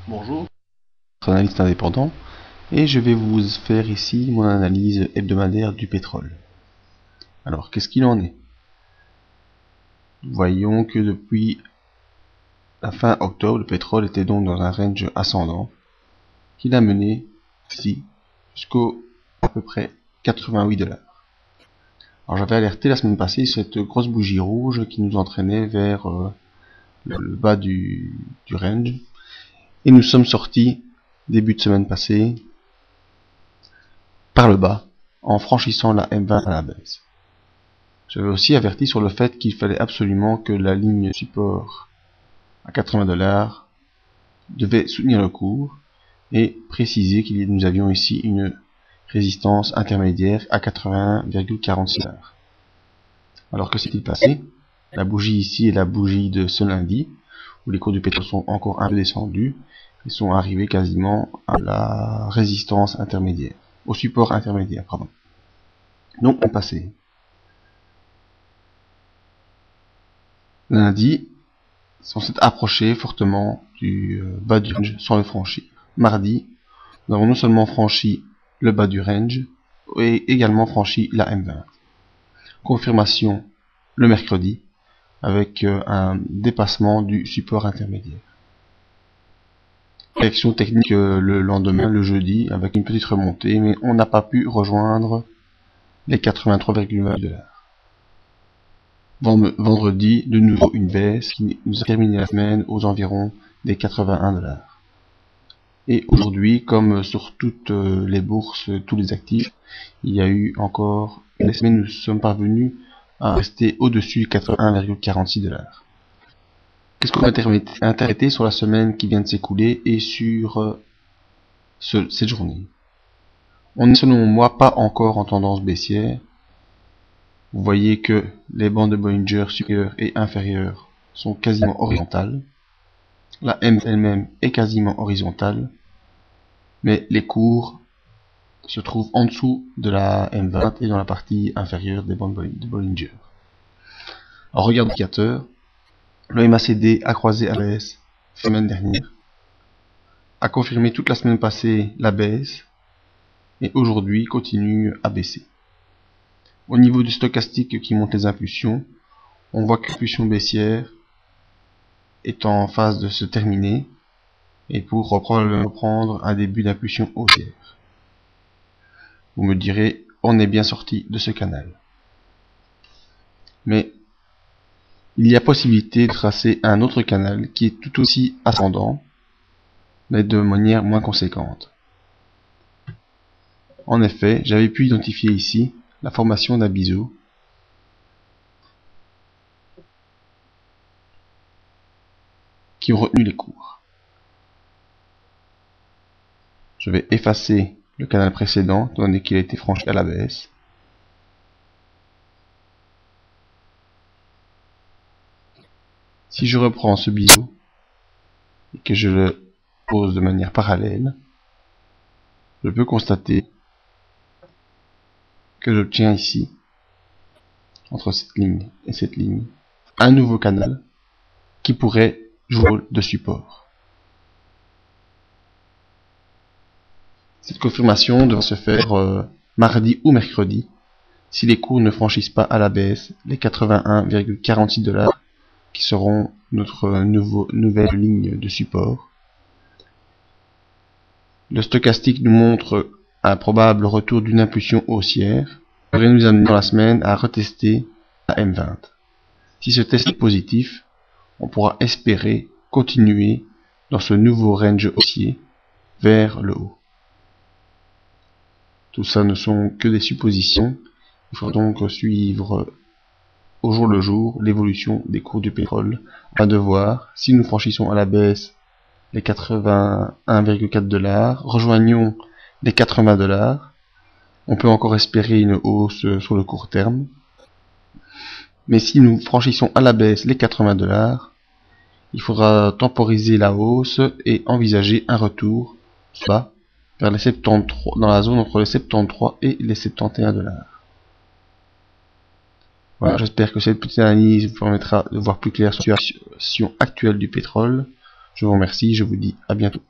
Bonjour, je suis analyste indépendant et je vais vous faire ici mon analyse hebdomadaire du pétrole. Alors, qu'est-ce qu'il en est? Voyons que depuis la fin octobre, le pétrole était donc dans un range ascendant qui l'a mené ici jusqu'au à peu près 88 $. Alors j'avais alerté la semaine passée cette grosse bougie rouge qui nous entraînait vers le bas du range, et nous sommes sortis début de semaine passée par le bas en franchissant la M20 à la baisse. J'avais aussi averti sur le fait qu'il fallait absolument que la ligne support à 80 $ devait soutenir le cours, et préciser que nous avions ici une résistance intermédiaire à 81,46 $. Alors que s'est-il passé? La bougie ici est la bougie de ce lundi, où les cours du pétrole sont encore un peu descendus et sont arrivés quasiment à la résistance intermédiaire, au support intermédiaire, pardon. Donc on passait. Lundi, sont approchés fortement du bas du range sans le franchir. Mardi, nous avons non seulement franchi le bas du range, et également franchi la M20. Confirmation le mercredi, avec un dépassement du support intermédiaire. Réaction technique le lendemain, le jeudi, avec une petite remontée, mais on n'a pas pu rejoindre les 83,20 $. Vendredi, de nouveau une baisse qui nous a terminé la semaine aux environs des 81 $. Et aujourd'hui, comme sur toutes les bourses, tous les actifs, il y a eu encore une semaine, nous sommes parvenus à rester au-dessus de 81,46 $. Qu'est-ce qu'on va interpréter sur la semaine qui vient de s'écouler et sur cette journée? On n'est selon moi pas encore en tendance baissière. Vous voyez que les bandes de Bollinger supérieures et inférieures sont quasiment horizontales. La M elle-même est quasiment horizontale, mais les cours se trouvent en dessous de la M20 et dans la partie inférieure des bandes de Bollinger. Alors regarde l'indicateur, le MACD a croisé à la baisse la semaine dernière, a confirmé toute la semaine passée la baisse, et aujourd'hui continue à baisser. Au niveau du stochastique qui monte les impulsions, on voit que l'impulsion baissière est en phase de se terminer, et pour reprendre un début d'impulsion haussière. Vous me direz, on est bien sorti de ce canal. Mais il y a possibilité de tracer un autre canal qui est tout aussi ascendant, mais de manière moins conséquente. En effet, j'avais pu identifier ici la formation d'un biseau qui ont retenu les cours. Je vais effacer le canal précédent, étant donné qu'il a été franchi à la baisse. Si je reprends ce biseau et que je le pose de manière parallèle, je peux constater que j'obtiens ici, entre cette ligne et cette ligne, un nouveau canal qui pourrait jouer le rôle de support. Cette confirmation devra se faire mardi ou mercredi, si les cours ne franchissent pas à la baisse les 81,46 $, qui seront notre nouvelle ligne de support. Le stochastique nous montre un probable retour d'une impulsion haussière, qui devrait nous amener dans la semaine à retester la M20. Si ce test est positif, on pourra espérer continuer dans ce nouveau range haussier vers le haut. Tout ça ne sont que des suppositions. Il faut donc suivre au jour le jour l'évolution des cours du pétrole, à de voir si nous franchissons à la baisse les 81,4 $, rejoignons les 80 $, on peut encore espérer une hausse sur le court terme. Mais si nous franchissons à la baisse les 80 $, il faudra temporiser la hausse et envisager un retour bas vers les 73, dans la zone entre les 73 et les 71 $. Voilà, j'espère que cette petite analyse vous permettra de voir plus clair sur la situation actuelle du pétrole. Je vous remercie, je vous dis à bientôt.